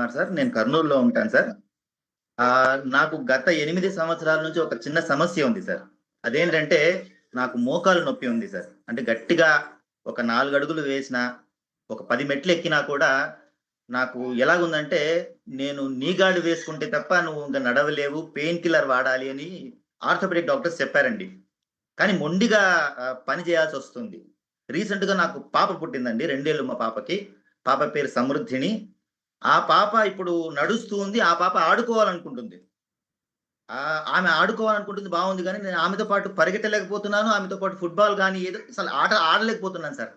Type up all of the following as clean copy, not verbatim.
Kumar sir. నేను కర్నూలులో ఉంటాను సార్. నాకు గత 8 సంవత్సరాల నుంచి ఒక చిన్న సమస్య ఉంది సార్. అదేంటంటే నాకు మోకాలు నొప్పి ఉంది సార్. అంటే గట్టిగా ఒక 4 అడుగులు వేసినా, ఒక 10 మెట్లు ఎక్కినా కూడా నాకు ఎలాగుందంటే నేను నీ గార్డ్ వేసుకుంటే తప్ప నువ్వు ఇంక నడవలేవు, పెయిన్ కిల్లర్ వాడాలి అని ఆర్థోపెడిక్ డాక్టర్స్ చెప్పారండి. కానీ మొండిగా పని చేయాల్సొస్తుంది. రీసెంట్‌గా నాకు పాప పుట్టిందండి. 2 ఏళ్ళు మా పాపకి. పాప పేరు సమృద్ధిని. ఆ పాప ఇప్పుడు నడుస్తూ ఉంది. ఆ పాప ఆడుకోవాలనుకుంటుంది. ఆమె ఆడుకోవాలనుకుంటుంది బావుంది గానీ, నేను ఆమెతో పాటు పరిగెట్టలేకపోతున్నాను. ఆమెతో పాటు ఫుట్‌బాల్ గానీ, ఏదో అసలు ఆట ఆడలేకపోతున్నాను సార్.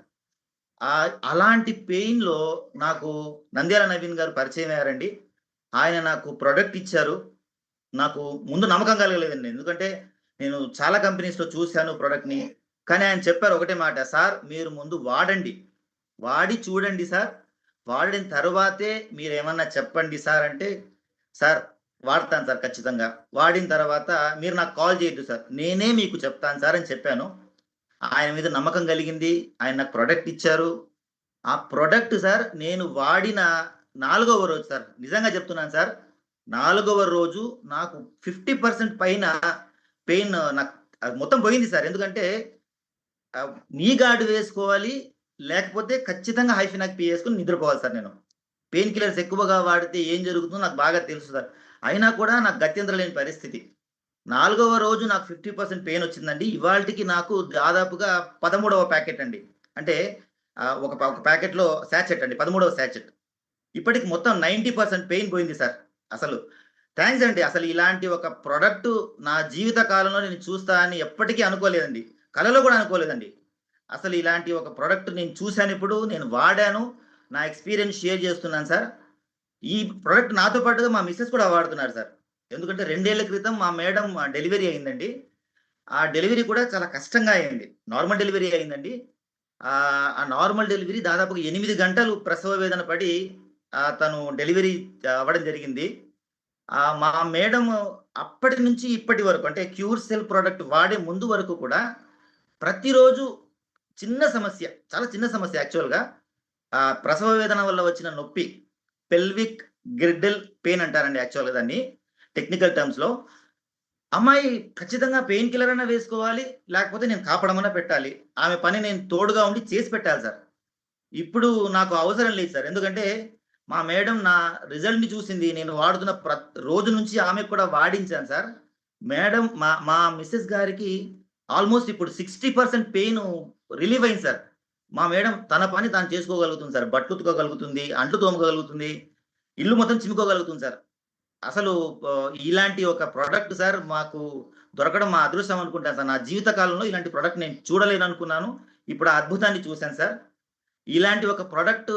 అలాంటి పెయిన్‌లో నాకు నంద్యాల నవీన్ గారు పరిచయమయ్యారండి. ఆయన నాకు ప్రొడక్ట్ ఇచ్చారు. నాకు ముందు నమ్మకం కలగలేదండి. ఎందుకంటే, నేను చాలా కంపెనీస్‌లో చూసాను ప్రొడక్ట్‌ని. కానీ ఆయన చెప్పారు ఒకటే మాట, "సార్ మీరు ముందు వాడండి. వాడి చూడండి సార్. వాడిన తరువాతే మీరేమన్నా చెప్పండి సార్" అంటే, "సార్ వాడతాను సార్ ఖచ్చితంగా. వాడిన తర్వాత మీరు నాకు కాల్ చేయొద్దు సార్. నేనే మీకు చెప్తాను సార్" అని చెప్పాను. ఆయన మీద నమ్మకం కలిగింది. ఆయన నాకు ప్రొడక్ట్ ఇచ్చారు. ఆ ప్రొడక్ట్ సార్ నేను వాడిన 4వ రోజు సార్. నిజంగా చెప్తున్నాను సార్. 4వ రోజు నాకు 50% పైన పెయిన్ నాకు మొత్తం పోయింది సార్. ఎందుకంటే నీ గార్డ్ వేసుకోవాలి. లేకపోతే ఖచ్చితంగా హైఫెనాక్ పీ యేసుకొని నిద్రపోవాలి సార్ నేను. పెయిన్ కిల్లర్స్ ఎక్కువగా వాడితే ఏం జరుగుతుందో నాకు బాగా తెలుసు సార్. అయినా కూడా నాకు గత్యంతరం లేని పరిస్థితి. 4వ రోజు నాకు 50% పెయిన్ వచ్చిందండి. ఇవాల్టికి నాకు దాదాపుగా 13వ ప్యాకెట్ అండి. అంటే ఒక ప్యాకెట్‌లో సాచెట్ అండి. 13వ సాచెట్. ఇప్పటికి మొత్తం 90% పెయిన్ పోయింది సార్. అసలు థాంక్స్ అండి. అసలు ఇలాంటి ఒక ప్రొడక్ట్ నా జీవిత కాలంలో నేను చూస్తా అని ఎప్పటికీ అనుకోలేదండి. కలలో కూడా అనుకోలేదండి. అసలు ఇలాంటి ఒక ప్రొడక్ట్ నేను చూసానిప్పుడు. నేను వాడాను. నా ఎక్స్‌పీరియన్స్ షేర్ చేస్తున్నాను సార్. ఈ ప్రొడక్ట్ నాతో పాటుగా మా మిసెస్ కూడా వాడుతున్నారు సార్. ఎందుకంటే 2 ఏళ్ల క్రితం మా మేడమ్ డెలివరీ అయిందండి. ఆ డెలివరీ కూడా చాలా కష్టంగా అయింది. నార్మల్ డెలివరీ అయిందండి. ఆ నార్మల్ డెలివరీ దాదాపుగా 8 గంటలు ప్రసవ వేదన పడి తను డెలివరీ అవ్వడం జరిగింది. మా మేడమ్ అప్పటి నుంచి ఇప్పటి వరకు అంటే క్యూర్ సెల్ ప్రొడక్ట్ వాడే ముందు వరకు కూడా ప్రతిరోజు చిన్న సమస్య, చాలా చిన్న సమస్య యాక్చువల్‌గా. ప్రసవ వేదన వల్ల వచ్చిన నొప్పి, పెల్విక్ గిర్డిల్ పెయిన్ అంటారండి యాక్చువల్‌గా దాన్ని టెక్నికల్ టర్మ్స్‌లో. అమ్మాయి ఖచ్చితంగా పెయిన్ కిల్లర్ అన్నా వేసుకోవాలి. లేకపోతే నేను కాపడమన్నా పెట్టాలి. ఆమె పని నేను తోడుగా ఉండి చేసి పెట్టాలి సార్. ఇప్పుడు నాకు అవసరం లేదు సార్. ఎందుకంటే మా మేడమ్ నా రిజల్ట్‌ని చూసింది. నేను వాడుతున్న రోజు నుంచి ఆమెకు కూడా వాడించాను సార్. మేడమ్ మా మా మిసెస్ గారికి ఆల్‌మోస్ట్ ఇప్పుడు 60% పెయిన్ రిలీవ్ అయింది సార్. మా మేడమ్ తన పని తాను చేసుకోగలుగుతుంది సార్. బట్టలు ఉతుకోగలుగుతుంది, అంట్లు తోముకోగలుగుతుంది, ఇల్లు మొత్తం చిమ్ముకోగలుగుతుంది సార్. అసలు ఇలాంటి ఒక ప్రొడక్ట్ సార్ మాకు దొరకడం మా అదృష్టం అనుకుంటాను సార్. నా జీవిత కాలంలో ఇలాంటి ప్రొడక్ట్ నేను చూడలేననుకున్నాను. ఇప్పుడు ఆ అద్భుతాన్ని చూసాను సార్. ఇలాంటి ఒక ప్రొడక్ట్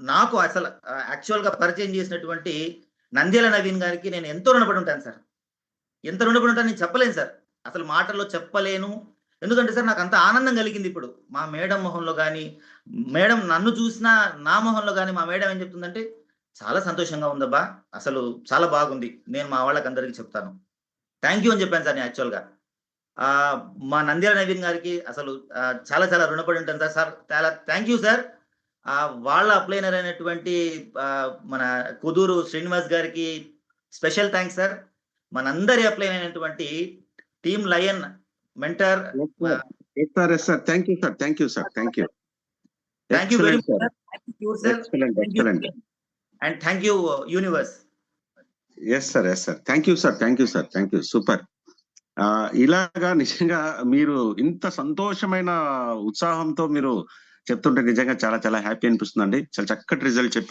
నాకు అసలు యాక్చువల్‌గా పరిచయం చేసినటువంటి నంద్యాల నవీన్ గారికి నేను ఎంతో రుణపడి ఉంటాను సార్. ఎంత రుణపడి ఉంటానో నేను చెప్పలేను సార్. అసలు మాటల్లో చెప్పలేను. ఎందుకంటే సార్ నాకంత ఆనందం కలిగిందిప్పుడు. మా మేడమ్ మొహంలో గాని, మేడమ్ నన్ను చూసినా నా మొహంలో గాని మా మేడమ్ ఏం చెప్తుందంటే, "చాలా సంతోషంగా ఉందబ్బా! అసలు చాలా బాగుంది. నేను మా వాళ్ళకందరికి చెప్తాను." థాంక్ యూ అని చెప్పాను సార్ నేను యాక్చువల్‌గా. ఆహ్, మా నంద్యాల నవీన్ గారికి అసలు చాలా చాలా రుణపడి ఉంటాను సార్. సార్ చాలా థాంక్ యూ సార్. వాళ్ళ అప్లైనర్ అయినటువంటి మన కుదూరు శ్రీనివాస్ గారికి స్పెషల్ థాంక్స్ సార్. మనందరి అప్లైన్ అయినటువంటి team lion mentor Yes, sir. Yes, sir. Yes, sir. Thank you, sir. Thank you, sir. Thank you. Thank you very Excellent, much sir. Sir. Thank you sir. Excellent, thank you excellent. And thank you universe. Yes, sir. Yes, sir. Thank you, sir. Thank you, sir. Thank you. Super. ఇలాగా నిజంగా మీరు ఇంత సంతోషమైన ఉత్సాహంతో మీరు చెప్తుంటే నిజంగా చాలా చాలా హ్యాపీ అనిపిస్తుందండి. చాలా చక్కటి రిజల్ట్ చెప్పారు.